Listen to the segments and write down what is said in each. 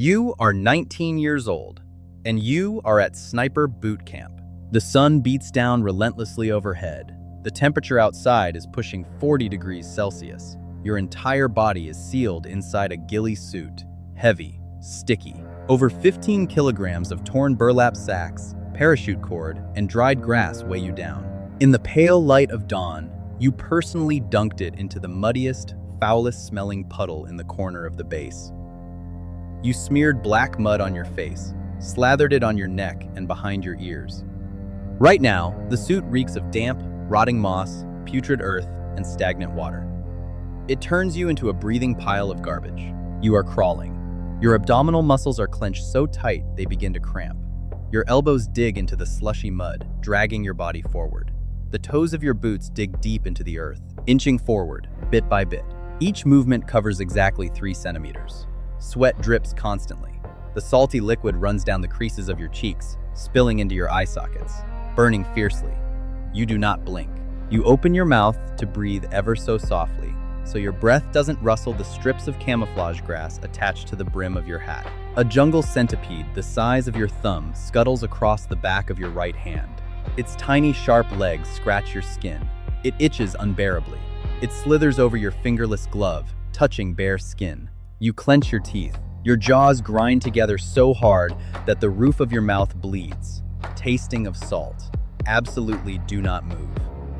You are 19 years old, and you are at Sniper Boot Camp. The sun beats down relentlessly overhead. The temperature outside is pushing 40 degrees Celsius. Your entire body is sealed inside a ghillie suit, heavy, sticky. Over 15 kilograms of torn burlap sacks, parachute cord, and dried grass weigh you down. In the pale light of dawn, you personally dunked it into the muddiest, foulest-smelling puddle in the corner of the base. You smeared black mud on your face, slathered it on your neck and behind your ears. Right now, the suit reeks of damp, rotting moss, putrid earth, and stagnant water. It turns you into a breathing pile of garbage. You are crawling. Your abdominal muscles are clenched so tight they begin to cramp. Your elbows dig into the slushy mud, dragging your body forward. The toes of your boots dig deep into the earth, inching forward, bit by bit. Each movement covers exactly 3 centimeters. Sweat drips constantly. The salty liquid runs down the creases of your cheeks, spilling into your eye sockets, burning fiercely. You do not blink. You open your mouth to breathe ever so softly, so your breath doesn't rustle the strips of camouflage grass attached to the brim of your hat. A jungle centipede the size of your thumb scuttles across the back of your right hand. Its tiny, sharp legs scratch your skin. It itches unbearably. It slithers over your fingerless glove, touching bare skin. You clench your teeth. Your jaws grind together so hard that the roof of your mouth bleeds, tasting of salt. Absolutely do not move.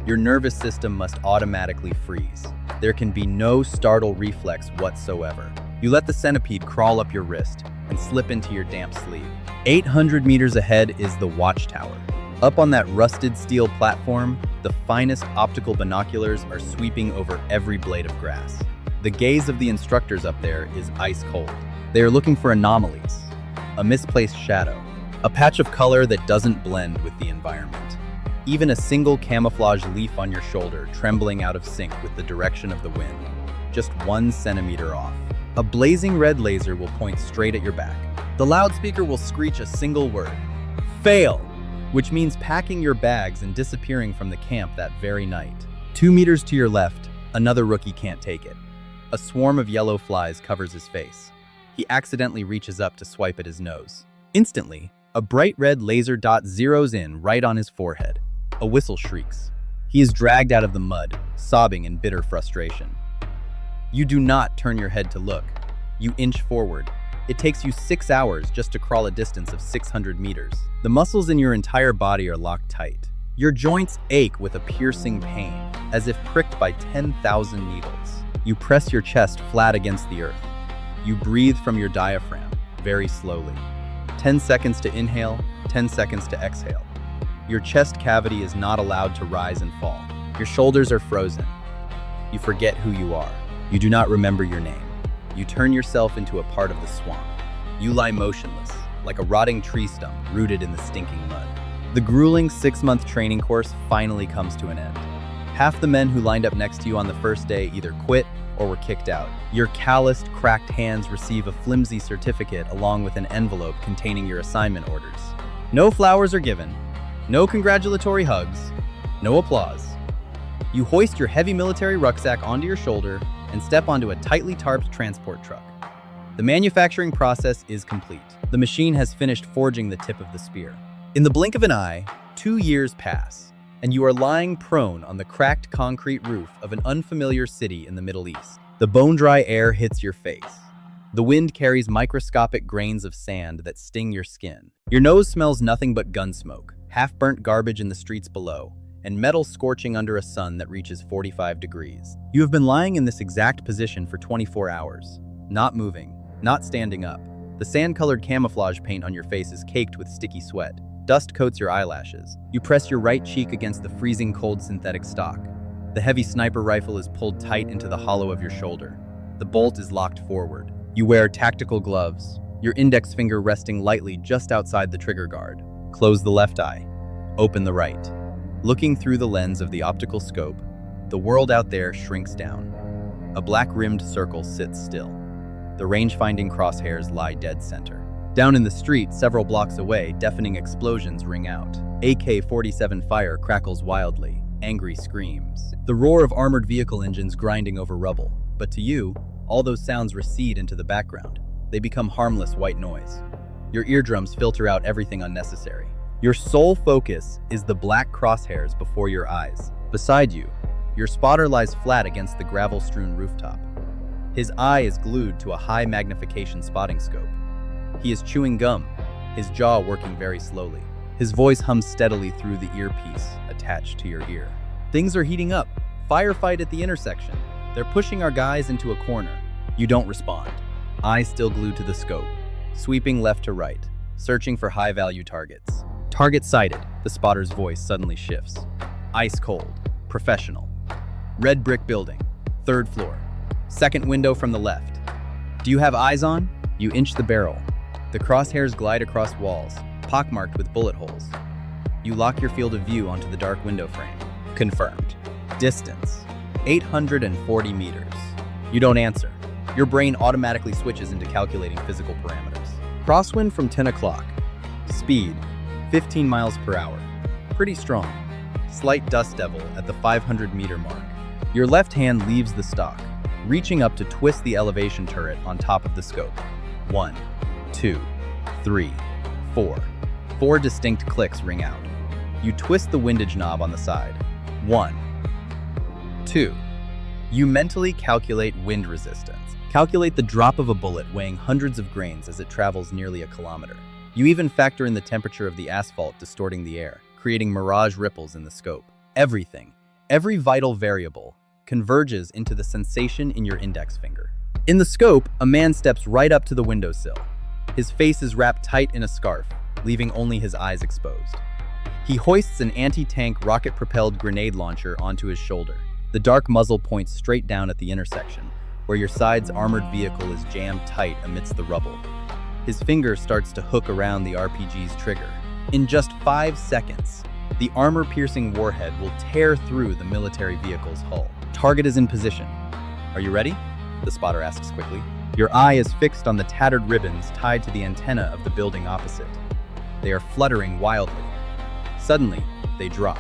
Your nervous system must automatically freeze. There can be no startle reflex whatsoever. You let the centipede crawl up your wrist and slip into your damp sleeve. 800 meters ahead is the watchtower. Up on that rusted steel platform, the finest optical binoculars are sweeping over every blade of grass. The gaze of the instructors up there is ice cold. They are looking for anomalies, a misplaced shadow, a patch of color that doesn't blend with the environment. Even a single camouflage leaf on your shoulder trembling out of sync with the direction of the wind, just 1 centimeter off. A blazing red laser will point straight at your back. The loudspeaker will screech a single word, fail, which means packing your bags and disappearing from the camp that very night. 2 meters to your left, another rookie can't take it. A swarm of yellow flies covers his face. He accidentally reaches up to swipe at his nose. Instantly, a bright red laser dot zeroes in right on his forehead. A whistle shrieks. He is dragged out of the mud, sobbing in bitter frustration. You do not turn your head to look. You inch forward. It takes you 6 hours just to crawl a distance of 600 meters. The muscles in your entire body are locked tight. Your joints ache with a piercing pain, as if pricked by 10,000 needles. You press your chest flat against the earth. You breathe from your diaphragm, very slowly. 10 seconds to inhale, 10 seconds to exhale. Your chest cavity is not allowed to rise and fall. Your shoulders are frozen. You forget who you are. You do not remember your name. You turn yourself into a part of the swamp. You lie motionless, like a rotting tree stump rooted in the stinking mud. The grueling 6-month training course finally comes to an end. Half the men who lined up next to you on the first day either quit or were kicked out. Your calloused, cracked hands receive a flimsy certificate along with an envelope containing your assignment orders. No flowers are given, no congratulatory hugs, no applause. You hoist your heavy military rucksack onto your shoulder and step onto a tightly tarped transport truck. The manufacturing process is complete. The machine has finished forging the tip of the spear. In the blink of an eye, 2 years pass, and you are lying prone on the cracked concrete roof of an unfamiliar city in the Middle East. The bone-dry air hits your face. The wind carries microscopic grains of sand that sting your skin. Your nose smells nothing but gun smoke, half-burnt garbage in the streets below, and metal scorching under a sun that reaches 45 degrees. You have been lying in this exact position for 24 hours, not moving, not standing up. The sand-colored camouflage paint on your face is caked with sticky sweat. Dust coats your eyelashes. You press your right cheek against the freezing cold synthetic stock. The heavy sniper rifle is pulled tight into the hollow of your shoulder. The bolt is locked forward. You wear tactical gloves, your index finger resting lightly just outside the trigger guard. Close the left eye. Open the right. Looking through the lens of the optical scope, the world out there shrinks down. A black-rimmed circle sits still. The range-finding crosshairs lie dead center. Down in the street, several blocks away, deafening explosions ring out. AK-47 fire crackles wildly, angry screams. The roar of armored vehicle engines grinding over rubble. But to you, all those sounds recede into the background. they become harmless white noise. Your eardrums filter out everything unnecessary. Your sole focus is the black crosshairs before your eyes. Beside you, your spotter lies flat against the gravel-strewn rooftop. His eye is glued to a high-magnification spotting scope. He is chewing gum, his jaw working very slowly. His voice hums steadily through the earpiece attached to your ear. Things are heating up. Firefight at the intersection. They're pushing our guys into a corner. You don't respond. Eyes still glued to the scope, sweeping left to right, searching for high-value targets. Target sighted, the spotter's voice suddenly shifts. Ice cold, professional. Red brick building, 3rd floor. Second window from the left. Do you have eyes on? You inch the barrel. The crosshairs glide across walls, pockmarked with bullet holes. You lock your field of view onto the dark window frame. Confirmed. Distance, 840 meters. You don't answer. Your brain automatically switches into calculating physical parameters. Crosswind from 10 o'clock. Speed, 15 miles per hour. Pretty strong. Slight dust devil at the 500-meter mark. Your left hand leaves the stock, reaching up to twist the elevation turret on top of the scope. 1, 2, 3, 4. 4 distinct clicks ring out. You twist the windage knob on the side. 1, 2. You mentally calculate wind resistance. Calculate the drop of a bullet weighing hundreds of grains as it travels nearly a kilometer. You even factor in the temperature of the asphalt distorting the air, creating mirage ripples in the scope. Everything, every vital variable, converges into the sensation in your index finger. In the scope, a man steps right up to the windowsill. His face is wrapped tight in a scarf, leaving only his eyes exposed. He hoists an anti-tank rocket-propelled grenade launcher onto his shoulder. The dark muzzle points straight down at the intersection, where your side's armored vehicle is jammed tight amidst the rubble. His finger starts to hook around the RPG's trigger. In just 5 seconds, the armor-piercing warhead will tear through the military vehicle's hull. Target is in position. Are you ready? The spotter asks quickly. Your eye is fixed on the tattered ribbons tied to the antenna of the building opposite. They are fluttering wildly. Suddenly, they drop.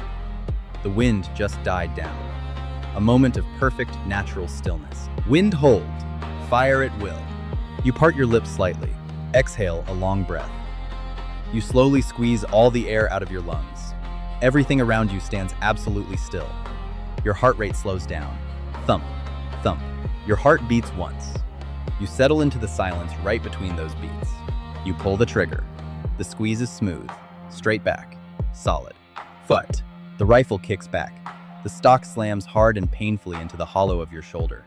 The wind just died down. A moment of perfect, natural stillness. Wind hold. Fire at will. You part your lips slightly. Exhale a long breath. You slowly squeeze all the air out of your lungs. Everything around you stands absolutely still. Your heart rate slows down. Thump, thump. Your heart beats once. You settle into the silence right between those beats. You pull the trigger. The squeeze is smooth, straight back, solid. Foot. The rifle kicks back. The stock slams hard and painfully into the hollow of your shoulder.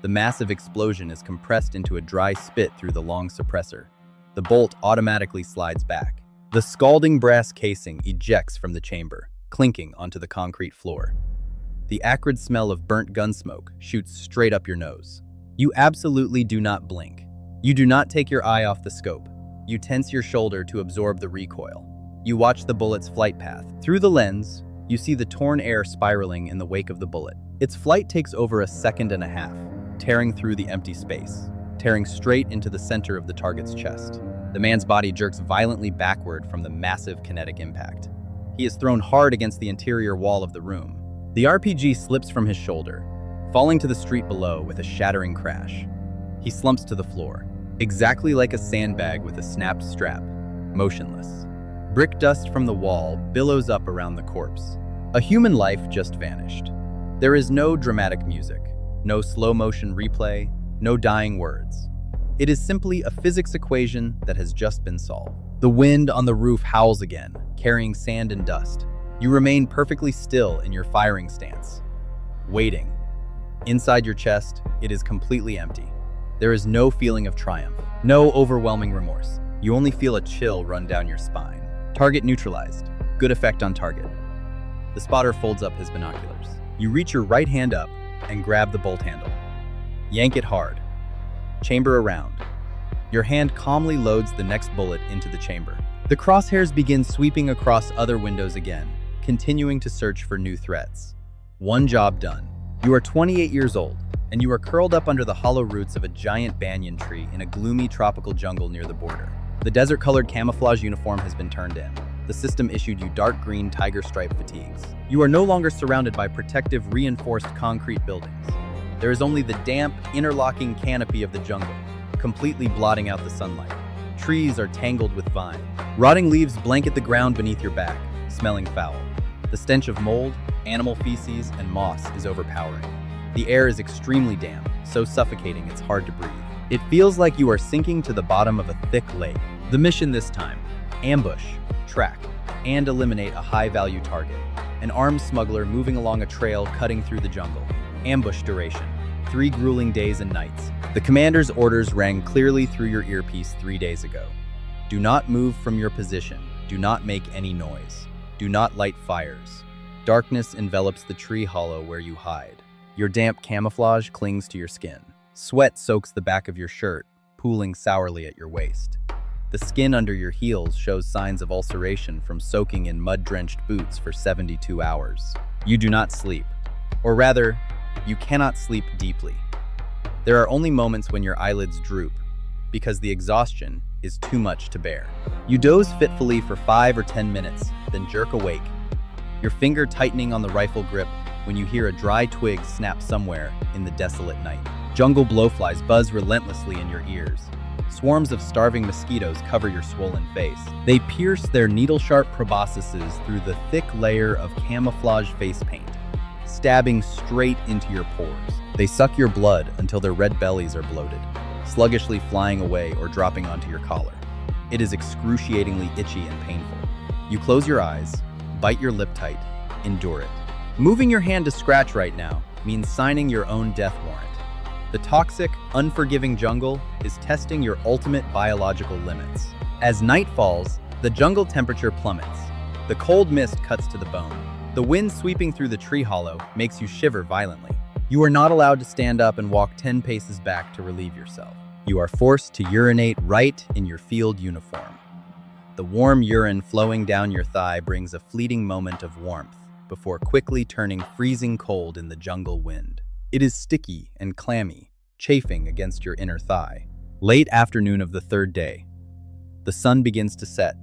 The massive explosion is compressed into a dry spit through the long suppressor. The bolt automatically slides back. The scalding brass casing ejects from the chamber, clinking onto the concrete floor. The acrid smell of burnt gun smoke shoots straight up your nose. You absolutely do not blink. You do not take your eye off the scope. You tense your shoulder to absorb the recoil. You watch the bullet's flight path. Through the lens, you see the torn air spiraling in the wake of the bullet. Its flight takes over a second and a half, tearing through the empty space, tearing straight into the center of the target's chest. The man's body jerks violently backward from the massive kinetic impact. He is thrown hard against the interior wall of the room. The RPG slips from his shoulder, falling to the street below with a shattering crash. He slumps to the floor, exactly like a sandbag with a snapped strap, motionless. Brick dust from the wall billows up around the corpse. A human life just vanished. There is no dramatic music, no slow-motion replay, no dying words. It is simply a physics equation that has just been solved. The wind on the roof howls again, carrying sand and dust. You remain perfectly still in your firing stance, waiting. Inside your chest, it is completely empty. There is no feeling of triumph, no overwhelming remorse. You only feel a chill run down your spine. Target neutralized. Good effect on target. The spotter folds up his binoculars. You reach your right hand up and grab the bolt handle. Yank it hard. Chamber around. Your hand calmly loads the next bullet into the chamber. The crosshairs begin sweeping across other windows again, continuing to search for new threats. One job done. You are 28 years old, and you are curled up under the hollow roots of a giant banyan tree in a gloomy tropical jungle near the border. The desert-colored camouflage uniform has been turned in. The system issued you dark green tiger stripe fatigues. You are no longer surrounded by protective, reinforced concrete buildings. There is only the damp, interlocking canopy of the jungle, completely blotting out the sunlight. Trees are tangled with vine. Rotting leaves blanket the ground beneath your back, smelling foul. The stench of mold, animal feces, and moss is overpowering. The air is extremely damp, so suffocating it's hard to breathe. It feels like you are sinking to the bottom of a thick lake. The mission this time: ambush, track, and eliminate a high-value target. An armed smuggler moving along a trail cutting through the jungle. Ambush duration: 3 grueling days and nights. The commander's orders rang clearly through your earpiece 3 days ago. Do not move from your position. Do not make any noise. Do not light fires. Darkness envelops the tree hollow where you hide. Your damp camouflage clings to your skin. Sweat soaks the back of your shirt, pooling sourly at your waist. The skin under your heels shows signs of ulceration from soaking in mud-drenched boots for 72 hours. You do not sleep. Or rather, you cannot sleep deeply. There are only moments when your eyelids droop, because the exhaustion is too much to bear. You doze fitfully for 5 or 10 minutes, then jerk awake, your finger tightening on the rifle grip when you hear a dry twig snap somewhere in the desolate night. Jungle blowflies buzz relentlessly in your ears. Swarms of starving mosquitoes cover your swollen face. They pierce their needle-sharp proboscises through the thick layer of camouflage face paint, stabbing straight into your pores. They suck your blood until their red bellies are bloated, sluggishly flying away or dropping onto your collar. It is excruciatingly itchy and painful. You close your eyes, bite your lip tight, endure it. Moving your hand to scratch right now means signing your own death warrant. The toxic, unforgiving jungle is testing your ultimate biological limits. As night falls, the jungle temperature plummets. The cold mist cuts to the bone. The wind sweeping through the tree hollow makes you shiver violently. You are not allowed to stand up and walk 10 paces back to relieve yourself. You are forced to urinate right in your field uniform. The warm urine flowing down your thigh brings a fleeting moment of warmth before quickly turning freezing cold in the jungle wind. It is sticky and clammy, chafing against your inner thigh. Late afternoon of the 3rd day. The sun begins to set.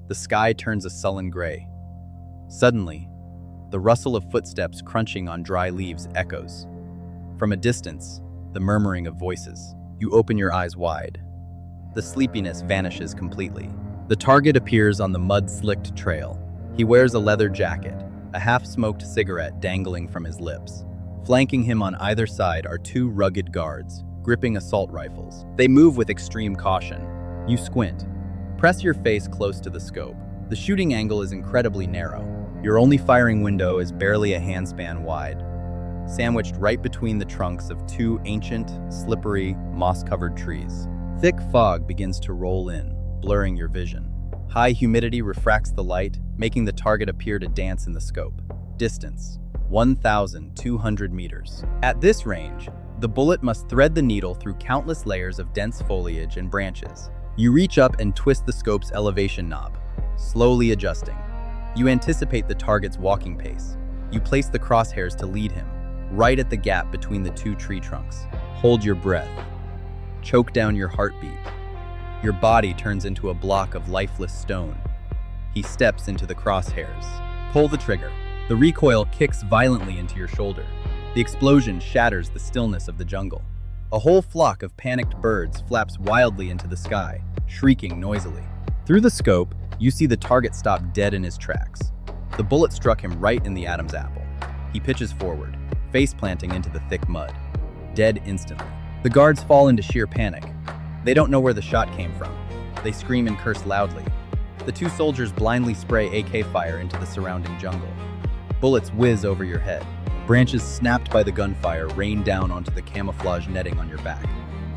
The sky turns a sullen gray. Suddenly, the rustle of footsteps crunching on dry leaves echoes. From a distance, the murmuring of voices. You open your eyes wide. The sleepiness vanishes completely. The target appears on the mud-slicked trail. He wears a leather jacket, a half-smoked cigarette dangling from his lips. Flanking him on either side are 2 rugged guards, gripping assault rifles. They move with extreme caution. You squint. Press your face close to the scope. The shooting angle is incredibly narrow. Your only firing window is barely a handspan wide, sandwiched right between the trunks of 2 ancient, slippery, moss-covered trees. Thick fog begins to roll in, blurring your vision. High humidity refracts the light, making the target appear to dance in the scope. Distance: 1,200 meters. At this range, the bullet must thread the needle through countless layers of dense foliage and branches. You reach up and twist the scope's elevation knob, slowly adjusting. You anticipate the target's walking pace. You place the crosshairs to lead him, right at the gap between the 2 tree trunks. Hold your breath. Choke down your heartbeat. Your body turns into a block of lifeless stone. He steps into the crosshairs. Pull the trigger. The recoil kicks violently into your shoulder. The explosion shatters the stillness of the jungle. A whole flock of panicked birds flaps wildly into the sky, shrieking noisily. Through the scope, you see the target stop dead in his tracks. The bullet struck him right in the Adam's apple. He pitches forward, face planting into the thick mud, dead instantly. The guards fall into sheer panic. They don't know where the shot came from. They scream and curse loudly. The 2 soldiers blindly spray AK fire into the surrounding jungle. Bullets whiz over your head. Branches snapped by the gunfire rain down onto the camouflage netting on your back.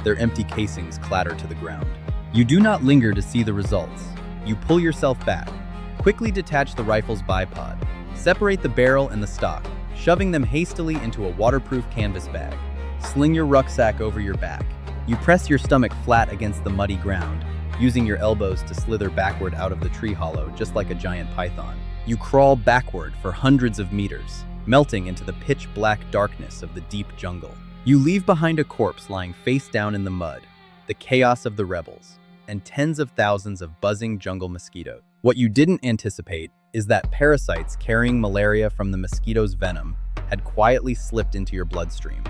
Their empty casings clatter to the ground. You do not linger to see the results. You pull yourself back. Quickly detach the rifle's bipod. Separate the barrel and the stock, shoving them hastily into a waterproof canvas bag. Sling your rucksack over your back. You press your stomach flat against the muddy ground, using your elbows to slither backward out of the tree hollow just like a giant python. You crawl backward for hundreds of meters, melting into the pitch-black darkness of the deep jungle. You leave behind a corpse lying face down in the mud, the chaos of the rebels, and tens of thousands of buzzing jungle mosquitoes. What you didn't anticipate is that parasites carrying malaria from the mosquito's venom had quietly slipped into your bloodstream.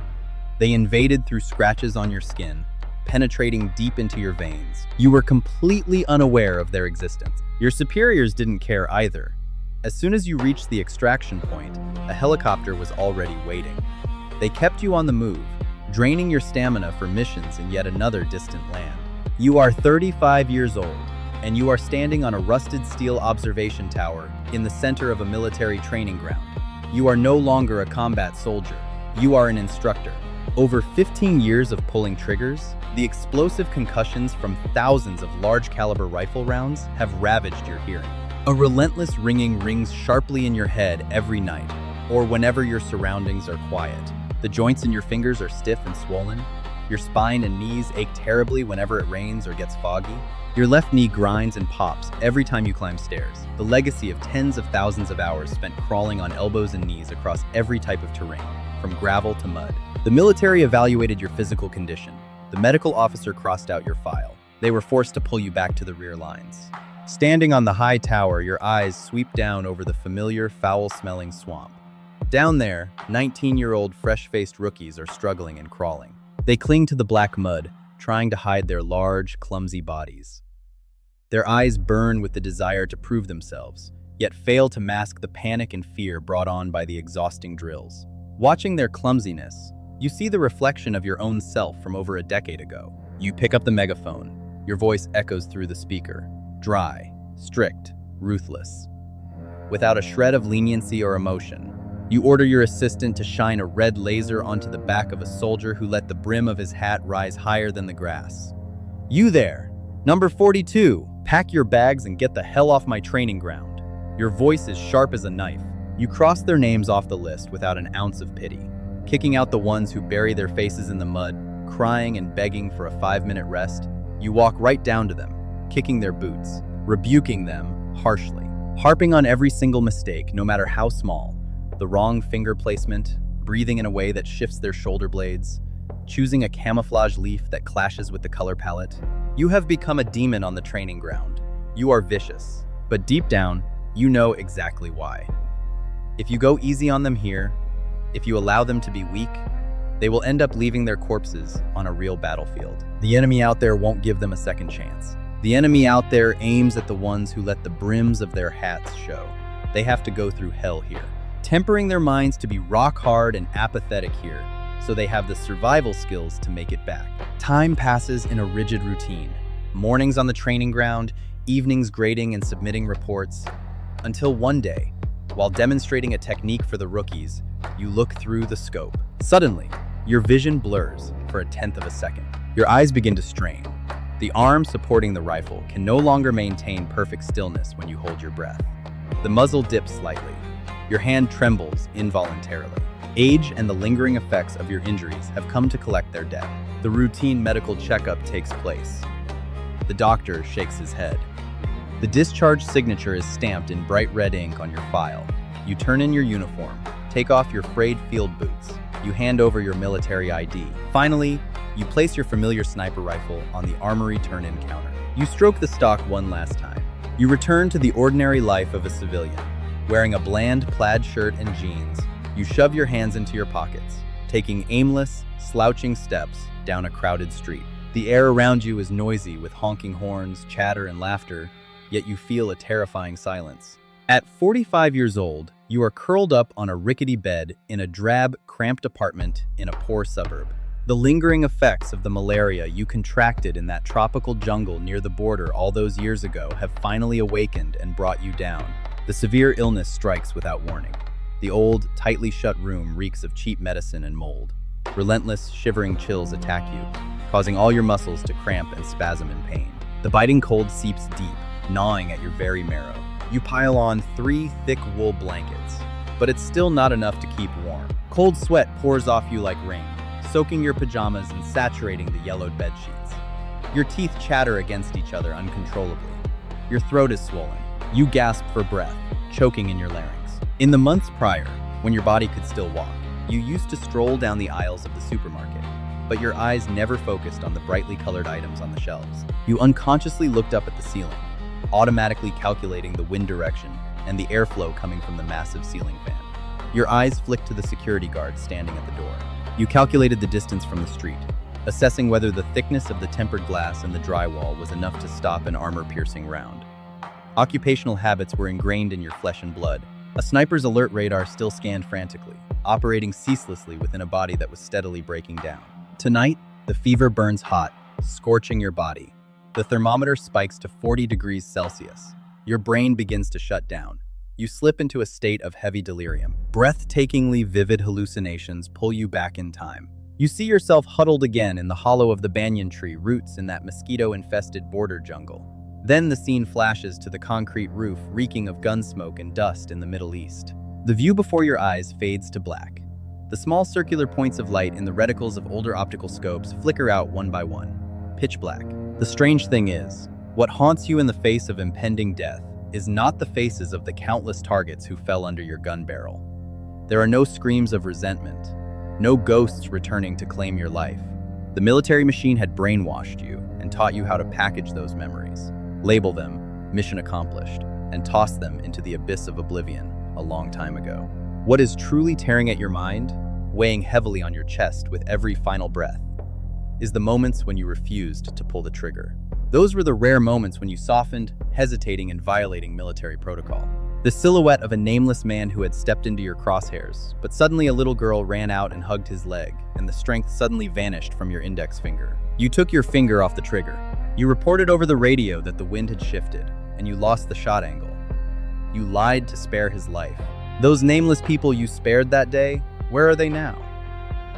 They invaded through scratches on your skin, penetrating deep into your veins. You were completely unaware of their existence. Your superiors didn't care either. As soon as you reached the extraction point, a helicopter was already waiting. They kept you on the move, draining your stamina for missions in yet another distant land. You are 35 years old, and you are standing on a rusted steel observation tower in the center of a military training ground. You are no longer a combat soldier. You are an instructor. Over 15 years of pulling triggers, the explosive concussions from thousands of large-caliber rifle rounds have ravaged your hearing. A relentless ringing rings sharply in your head every night, or whenever your surroundings are quiet. The joints in your fingers are stiff and swollen. Your spine and knees ache terribly whenever it rains or gets foggy. Your left knee grinds and pops every time you climb stairs, the legacy of tens of thousands of hours spent crawling on elbows and knees across every type of terrain, from gravel to mud. The military evaluated your physical condition. The medical officer crossed out your file. They were forced to pull you back to the rear lines. Standing on the high tower, your eyes sweep down over the familiar, foul-smelling swamp. Down there, 19-year-old fresh-faced rookies are struggling and crawling. They cling to the black mud, trying to hide their large, clumsy bodies. Their eyes burn with the desire to prove themselves, yet fail to mask the panic and fear brought on by the exhausting drills. Watching their clumsiness, you see the reflection of your own self from over a decade ago. You pick up the megaphone. Your voice echoes through the speaker. Dry, strict, ruthless. Without a shred of leniency or emotion, you order your assistant to shine a red laser onto the back of a soldier who let the brim of his hat rise higher than the grass. You there, number 42, pack your bags and get the hell off my training ground. Your voice is sharp as a knife. You cross their names off the list without an ounce of pity, kicking out the ones who bury their faces in the mud, crying and begging for a 5-minute rest. You walk right down to them, kicking their boots, rebuking them harshly, harping on every single mistake, no matter how small. The wrong finger placement, breathing in a way that shifts their shoulder blades, choosing a camouflage leaf that clashes with the color palette. You have become a demon on the training ground. You are vicious, but deep down, you know exactly why. If you go easy on them here, if you allow them to be weak, they will end up leaving their corpses on a real battlefield. The enemy out there won't give them a second chance. The enemy out there aims at the ones who let the brims of their hats show. They have to go through hell here, tempering their minds to be rock hard and apathetic here, so they have the survival skills to make it back. Time passes in a rigid routine. Mornings on the training ground, evenings grading and submitting reports, until one day, while demonstrating a technique for the rookies, you look through the scope. Suddenly, your vision blurs for a tenth of a second. Your eyes begin to strain. The arm supporting the rifle can no longer maintain perfect stillness when you hold your breath. The muzzle dips slightly. Your hand trembles involuntarily. Age and the lingering effects of your injuries have come to collect their debt. The routine medical checkup takes place. The doctor shakes his head. The discharge signature is stamped in bright red ink on your file. You turn in your uniform, take off your frayed field boots. You hand over your military ID. Finally, you place your familiar sniper rifle on the armory turn-in counter. You stroke the stock one last time. You return to the ordinary life of a civilian. Wearing a bland plaid shirt and jeans, you shove your hands into your pockets, taking aimless, slouching steps down a crowded street. The air around you is noisy with honking horns, chatter, and laughter, yet you feel a terrifying silence. At 45 years old, you are curled up on a rickety bed in a drab, cramped apartment in a poor suburb. The lingering effects of the malaria you contracted in that tropical jungle near the border all those years ago have finally awakened and brought you down. The severe illness strikes without warning. The old, tightly shut room reeks of cheap medicine and mold. Relentless, shivering chills attack you, causing all your muscles to cramp and spasm in pain. The biting cold seeps deep, gnawing at your very marrow. You pile on 3 thick wool blankets, but it's still not enough to keep warm. Cold sweat pours off you like rain, soaking your pajamas and saturating the yellowed bed sheets. Your teeth chatter against each other uncontrollably. Your throat is swollen. You gasp for breath, choking in your larynx. In the months prior, when your body could still walk, you used to stroll down the aisles of the supermarket, but your eyes never focused on the brightly colored items on the shelves. You unconsciously looked up at the ceiling, automatically calculating the wind direction and the airflow coming from the massive ceiling fan. Your eyes flicked to the security guard standing at the door. You calculated the distance from the street, assessing whether the thickness of the tempered glass and the drywall was enough to stop an armor-piercing round. Occupational habits were ingrained in your flesh and blood. A sniper's alert radar still scanned frantically, operating ceaselessly within a body that was steadily breaking down. Tonight, the fever burns hot, scorching your body. The thermometer spikes to 40 degrees Celsius. Your brain begins to shut down. You slip into a state of heavy delirium. Breathtakingly vivid hallucinations pull you back in time. You see yourself huddled again in the hollow of the banyan tree roots in that mosquito-infested border jungle. Then the scene flashes to the concrete roof reeking of gun smoke and dust in the Middle East. The view before your eyes fades to black. The small circular points of light in the reticles of older optical scopes flicker out one by one. Pitch black. The strange thing is, what haunts you in the face of impending death is not the faces of the countless targets who fell under your gun barrel. There are no screams of resentment, no ghosts returning to claim your life. The military machine had brainwashed you and taught you how to package those memories, label them, mission accomplished, and toss them into the abyss of oblivion a long time ago. What is truly tearing at your mind, weighing heavily on your chest with every final breath, is the moments when you refused to pull the trigger. Those were the rare moments when you softened, hesitating and violating military protocol. The silhouette of a nameless man who had stepped into your crosshairs, but suddenly a little girl ran out and hugged his leg, and the strength suddenly vanished from your index finger. You took your finger off the trigger. You reported over the radio that the wind had shifted, and you lost the shot angle. You lied to spare his life. Those nameless people you spared that day, where are they now?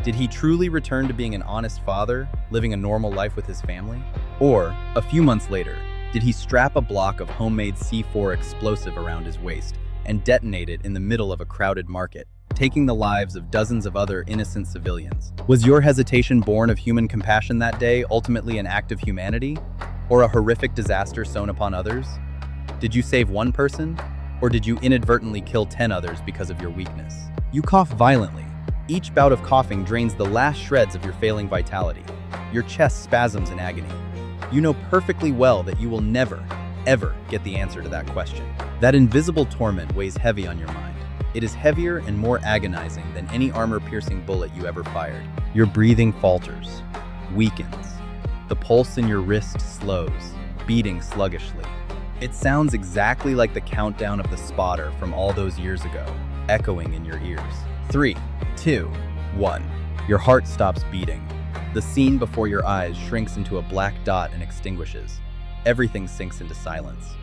Did he truly return to being an honest father, living a normal life with his family? Or, a few months later, did he strap a block of homemade C4 explosive around his waist and detonate it in the middle of a crowded market, taking the lives of dozens of other innocent civilians? Was your hesitation born of human compassion that day ultimately an act of humanity? Or a horrific disaster sown upon others? Did you save one person? Or did you inadvertently kill 10 others because of your weakness? You cough violently. Each bout of coughing drains the last shreds of your failing vitality. Your chest spasms in agony. You know perfectly well that you will never, ever get the answer to that question. That invisible torment weighs heavy on your mind. It is heavier and more agonizing than any armor-piercing bullet you ever fired. Your breathing falters, weakens. The pulse in your wrist slows, beating sluggishly. It sounds exactly like the countdown of the spotter from all those years ago, echoing in your ears. 3, 2, 1. Your heart stops beating. The scene before your eyes shrinks into a black dot and extinguishes. Everything sinks into silence.